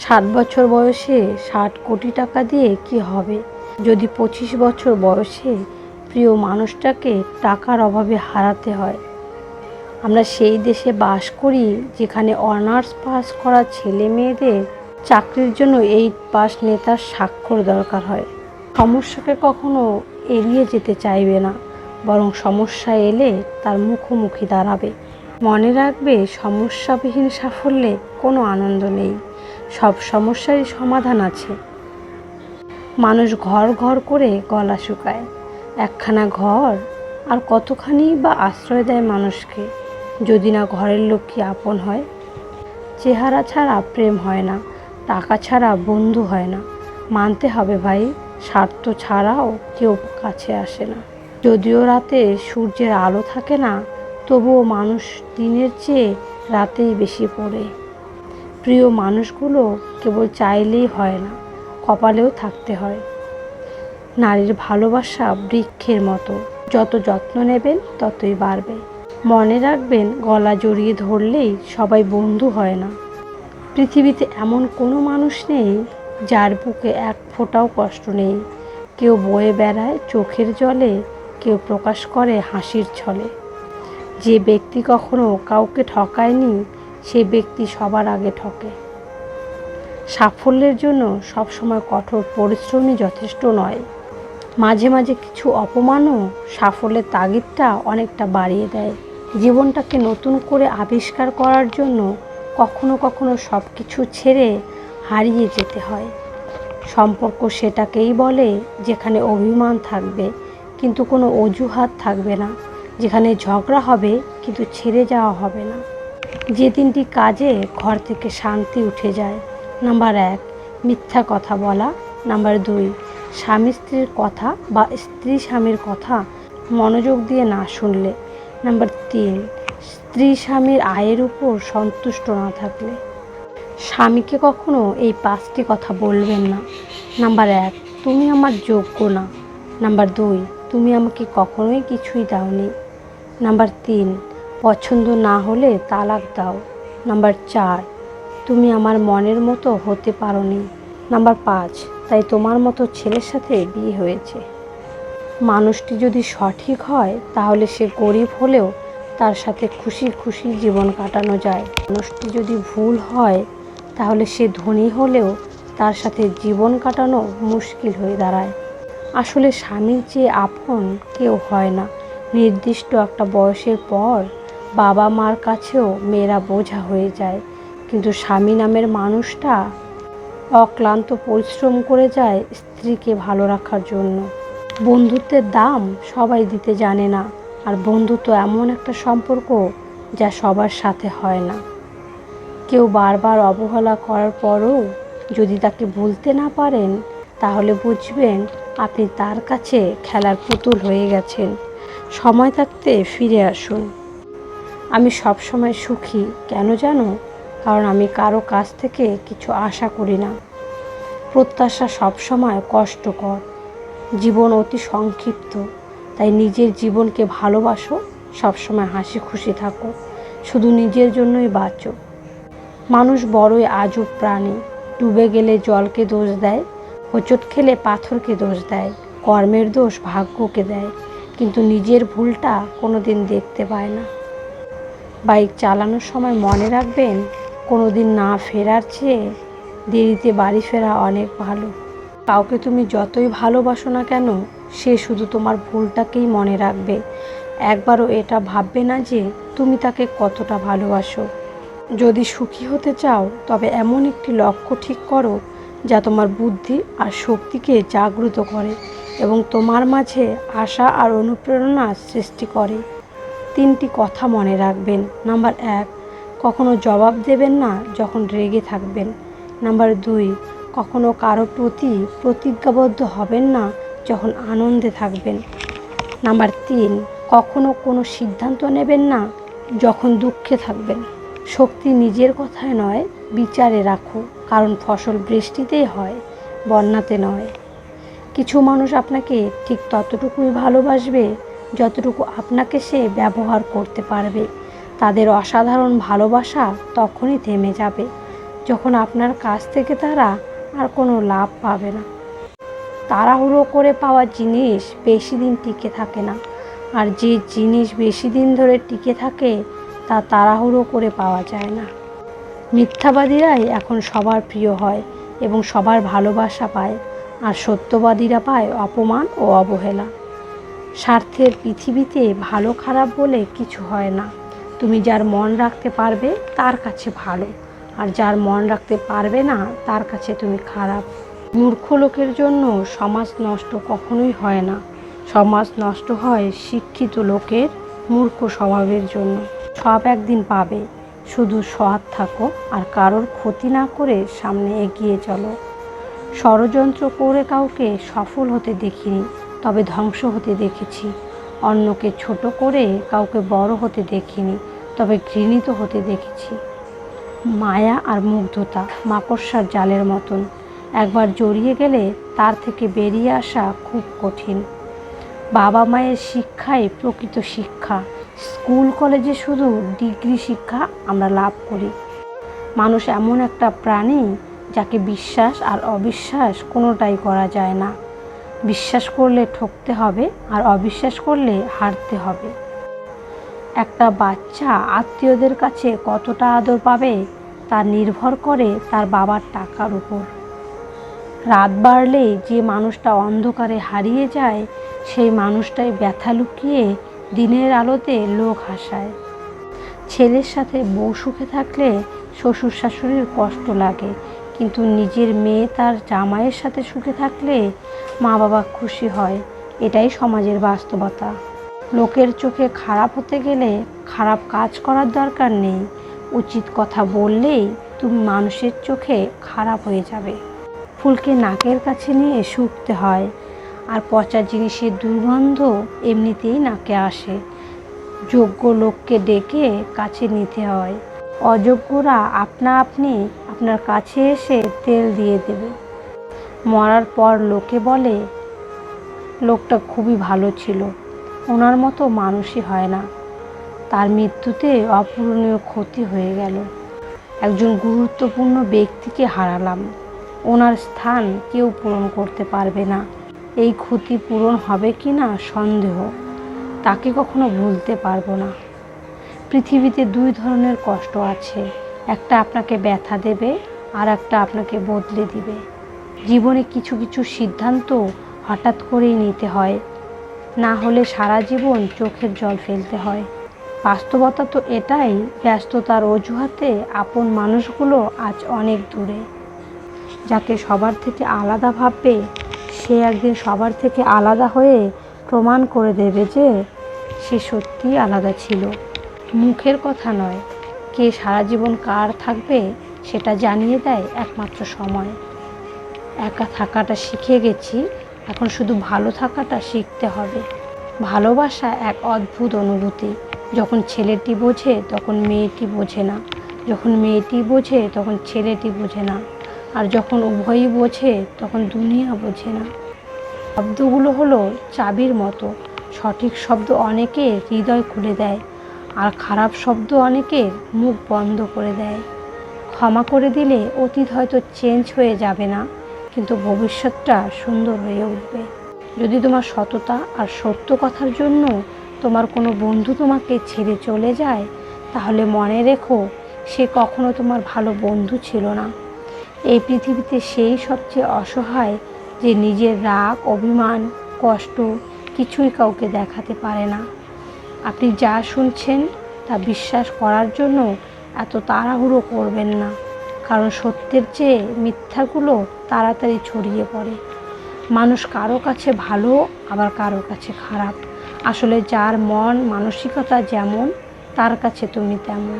60 বছর বয়সে 60 কোটি টাকা দিয়ে কি হবে যদি 25 বছর বয়সে প্রিয় মানুষটাকে টাকার অভাবে হারাতে হয়। আমরা সেই দেশে বাস করি যেখানে অনার্স পাস করা ছেলে মেয়েদের চাকরির জন্য 8 পাস নেতার স্বাক্ষর দরকার হয়। সমস্যাকে কখনো এড়িয়ে যেতে চাইবে না, বরং সমস্যা এলে তার মুখোমুখি দাঁড়াবে। মনে রাখবে, সমস্যাবিহীন সাফল্যে কোনো আনন্দ নেই। সব সমস্যারই সমাধান আছে। মানুষ ঘর ঘর করে গলা শুকায়। একখানা ঘর আর কতখানি বা আশ্রয় দেয় মানুষকে, যদি না ঘরের লক্ষ্মী আপন হয়। চেহারা ছাড়া প্রেম হয় না, টাকা ছাড়া বন্ধু হয় না। মানতে হবে ভাই, স্বার্থ ছাড়াও কেউ কাছে আসে না। যদিও রাতে সূর্যের আলো থাকে না, তবুও মানুষ দিনের চেয়ে রাতেই বেশি পড়ে। প্রিয় মানুষগুলো কেবল চাইলেই হয় না, কপালেও থাকতে হয়। নারীর ভালোবাসা বৃক্ষের মতো, যত যত্ন নেবেন ততই বাড়বে। মনে রাখবেন, গলা জড়িয়ে ধরলেই সবাই বন্ধু হয় না। পৃথিবীতে এমন কোনো মানুষ নেই যার বুকে এক ফোঁটাও কষ্ট নেই। কেউ বয়ে বেড়ায় চোখের জলে, কেউ প্রকাশ করে হাসির ছলে। যে ব্যক্তি কখনো কাউকে ঠকায়নি, সে ব্যক্তি সবার আগে ঠকে। সাফল্যের জন্য সবসময় কঠোর পরিশ্রমই যথেষ্ট নয়। মাঝে মাঝে কিছু অপমানও সাফল্যের তাগিদটা অনেকটা বাড়িয়ে দেয়। জীবনটাকে নতুন করে আবিষ্কার করার জন্য কখনো কখনো সব কিছু ছেড়ে হারিয়ে যেতে হয়। সম্পর্ক সেটাকেই বলে যেখানে অভিমান থাকবে কিন্তু কোনো অজুহাত থাকবে না, যেখানে ঝগড়া হবে কিন্তু ছেড়ে যাওয়া হবে না। যে 3টি কাজে ঘর থেকে শান্তি উঠে যায়: নাম্বার 1, মিথ্যা কথা বলা। নাম্বার 2, স্বামী স্ত্রীর কথা বা স্ত্রী স্বামীর কথা মনোযোগ দিয়ে না শুনলে। নাম্বার 3, স্ত্রী স্বামীর আয়ের উপর সন্তুষ্ট না থাকলে। স্বামীকে কখনো এই 5টি কথা বলবেন না। নাম্বার 1, তুমি আমার যোগ্য না। নাম্বার 2, তুমি আমাকে কখনোই কিছুই দাওনি। নাম্বার 3, পছন্দ না হলে তালাক দাও। নাম্বার 4, তুমি আমার মনের মতো হতে পারোনি। নাম্বার 5, তাই তোমার মতো ছেলের সাথে বিয়ে হয়েছে। মানুষটি যদি সঠিক হয় তাহলে সে গরিব হলেও তার সাথে খুশি খুশি জীবন কাটানো যায়। মানুষটি যদি ভুল হয় তাহলে সে ধনী হলেও তার সাথে জীবন কাটানো মুশকিল হয়ে দাঁড়ায়। আসলে স্বামীর চেয়ে আপন কেউ হয় না। নির্দিষ্ট একটা বয়সের পর বাবা মার কাছেও মেয়েরা বোঝা হয়ে যায়, কিন্তু স্বামী নামের মানুষটা অক্লান্ত পরিশ্রম করে যায় স্ত্রীকে ভালো রাখার জন্য। বন্ধুত্বের দাম সবাই দিতে জানে না, আর বন্ধুত্ব এমন একটা সম্পর্ক যা সবার সাথে হয় না। কেউ বারবার অবহেলা করার পরও যদি তাকে ভুলতে না পারেন, তাহলে বুঝবেন আপনি তার কাছে খেলার পুতুল হয়ে গেছেন। সময় থাকতে ফিরে আসুন। আমি সবসময় সুখী কেন জানো? কারণ আমি কারো কাছ থেকে কিছু আশা করি না। প্রত্যাশা সবসময় কষ্টকর। জীবন অতি সংক্ষিপ্ত, তাই নিজের জীবনকে ভালোবাসো, সবসময় হাসি খুশি থাকো, শুধু নিজের জন্যই বাঁচো। মানুষ বড়ই আজব প্রাণী। ডুবে গেলে জলকে দোষ দেয়, হোঁচট খেলে পাথরকে দোষ দেয়, কর্মের দোষ ভাগ্যকে দেয়, কিন্তু নিজের ভুলটা কোনোদিন দেখতে পায় না। বাইক চালানোর সময় মনে রাখবেন, কোনোদিন না ফেরার চেয়ে দেরিতে বাড়ি ফেরা অনেক ভালো। কাউকে তুমি যতই ভালোবাসো না কেন, সে শুধু তোমার ভুলটাকেই মনে রাখবে। একবারও এটা ভাববে না যে তুমি তাকে কতটা ভালোবাসো। যদি সুখী হতে চাও তবে এমন একটি লক্ষ্য ঠিক করো যা তোমার বুদ্ধি আর শক্তিকে জাগ্রত করে এবং তোমার মাঝে আশা আর অনুপ্রেরণা সৃষ্টি করে। 3টি কথা মনে রাখবেন। নাম্বার 1, কখনো জবাব দেবেন না যখন রেগে থাকবেন। নাম্বার 2, কখনো কারো প্রতি প্রতিজ্ঞাবদ্ধ হবেন না যখন আনন্দে থাকবেন। নাম্বার 3, কখনো কোনো সিদ্ধান্ত নেবেন না যখন দুঃখে থাকবেন। শক্তি নিজের কথায় নয়, বিচারে রাখো, কারণ ফসল বৃষ্টিতেই হয়, বন্যাতে নয়। কিছু মানুষ আপনাকে ঠিক ততটুকুই ভালোবাসবে যতটুকু আপনাকে সে ব্যবহার করতে পারবে। তাদের অসাধারণ ভালোবাসা তখনই থেমে যাবে যখন আপনার কাছ থেকে তারা আর কোনো লাভ পাবে না। তাড়াহুড়ো করে পাওয়া জিনিস বেশি দিন টিকে থাকে না, আর যে জিনিস বেশি দিন ধরে টিকে থাকে তা তাড়াহুড়ো করে পাওয়া যায় না। মিথ্যাবাদীরাই এখন সবার প্রিয় হয় এবং সবার ভালোবাসা পায়, আর সত্যবাদীরা পায় অপমান ও অবহেলা। স্বার্থের পৃথিবীতে ভালো খারাপ বলে কিছু হয় না। তুমি যার মন রাখতে পারবে তার কাছে ভালো, আর যার মন রাখতে পারবে না তার কাছে তুমি খারাপ। মূর্খ লোকের জন্য সমাজ নষ্ট কখনোই হয় না, সমাজ নষ্ট হয় শিক্ষিত লোকের মূর্খ স্বভাবের জন্য। সব একদিন পাবে, শুধু সৎ থাকো আর কারোর ক্ষতি না করে সামনে এগিয়ে চলো। ষড়যন্ত্র করে কাউকে সফল হতে দেখিনি, তবে ধ্বংস হতে দেখেছি। অন্যকে ছোট করে কাউকে বড় হতে দেখিনি, তবে ঘৃণিত হতে দেখেছি। মায়া আর মুগ্ধতা মাকড়সার জালের মতন, একবার জড়িয়ে গেলে তার থেকে বেরিয়ে আসা খুব কঠিন। বাবা মায়ের শিক্ষাই প্রকৃত শিক্ষা। স্কুল কলেজে শুধু ডিগ্রি শিক্ষা আমরা লাভ করি। মানুষ এমন একটা প্রাণী যাকে বিশ্বাস আর অবিশ্বাস কোনোটাই করা যায় না। বিশ্বাস করলে ঠকতে হবে, আর অবিশ্বাস করলে হারতে হবে। একটা বাচ্চা আত্মীয়দের কাছে কতটা আদর পাবে তা নির্ভর করে তার বাবার টাকার উপর। রাত বাড়লে যে মানুষটা অন্ধকারে হারিয়ে যায়, সেই মানুষটাই ব্যথা লুকিয়ে দিনের আলোতে লোক হাসায়। ছেলের সাথে বউ সুখে থাকলে শ্বশুর শাশুড়ির কষ্ট লাগে, কিন্তু নিজের মেয়ে তার জামাইয়ের সাথে সুখে থাকলে মা বাবা খুশি হয়। এটাই সমাজের বাস্তবতা। লোকের চোখে খারাপ হতে গেলে খারাপ কাজ করার দরকার নেই। উচিত কথা বললেই তুমি মানুষের চোখে খারাপ হয়ে যাবে। ফুলকে নাকের কাছে নিয়ে শুকতে হয়, আর পচা জিনিসের দুর্গন্ধ এমনিতেই নাকে আসে। যোগ্য লোককে ডেকে কাছে নিতে হয়, অযোগ্যরা আপনা আপনি আপনার কাছে এসে তেল দিয়ে দেবে। মরার পর লোকে বলে লোকটা খুবই ভালো ছিল, ওনার মতো মানুষই হয় না। তার মৃত্যুতে অপূরণীয় ক্ষতি হয়ে গেল। একজন গুরুত্বপূর্ণ ব্যক্তিকে হারালাম, ওনার স্থান কেউ পূরণ করতে পারবে না। এই ক্ষতি পূরণ হবে কি না সন্দেহ, তাকে কখনো ভুলতে পারবো না। পৃথিবীতে দুই ধরনের কষ্ট আছে, একটা আপনাকে ব্যথা দেবে, আর একটা আপনাকে বদলে দিবে। জীবনে কিছু কিছু সিদ্ধান্ত হঠাৎ করেই নিতে হয়, না হলে সারা জীবন চোখের জল ফেলতে হয়। বাস্তবতা তো এটাই, ব্যস্ততার অজুহাতে আপন মানুষগুলো আজ অনেক দূরে। যাকে সবার থেকে আলাদা ভাববে সে একদিন সবার থেকে আলাদা হয়ে প্রমাণ করে দেবে যে সে সত্যিই আলাদা ছিল। মুখের কথা নয়, কে সারা জীবন কার থাকবে সেটা জানিয়ে দেয় একমাত্র সময়। একা থাকাটা শিখে গেছি, এখন শুধু ভালো থাকাটা শিখতে হবে। ভালোবাসা এক অদ্ভুত অনুভূতি। যখন ছেলেটি বোঝে তখন মেয়েটি বোঝে না, যখন মেয়েটি বোঝে তখন ছেলেটি বোঝে না, আর যখন উভয়ই বোঝে তখন দুনিয়া বোঝে না। শব্দগুলো হলো চাবির মতো। সঠিক শব্দ অনেকের হৃদয় খুলে দেয়, আর খারাপ শব্দ অনেকের মুখ বন্ধ করে দেয়। ক্ষমা করে দিলে অতীত হয়তো চেঞ্জ হয়ে যাবে না, কিন্তু ভবিষ্যৎটা সুন্দর হয়ে উঠবে। যদি তোমার সততা আর সত্য কথার জন্য তোমার কোনো বন্ধু তোমাকে ছেড়ে চলে যায়, তাহলে মনে রেখো সে কখনো তোমার ভালো বন্ধু ছিল না। এই পৃথিবীতে সেই সবচেয়ে অসহায় যে নিজের রাগ, অভিমান, কষ্ট কিছুই কাউকে দেখাতে পারে না। আপনি যা শুনছেন তা বিশ্বাস করার জন্য এত তাড়াহুড়ো করবেন না, কারণ সত্যের চেয়ে মিথ্যাগুলো তাড়াতাড়ি ছড়িয়ে পড়ে। মানুষ কারো কাছে ভালো, আবার কারো কাছে খারাপ। আসলে যার মন মানসিকতা যেমন, তার কাছে তুমি তেমন।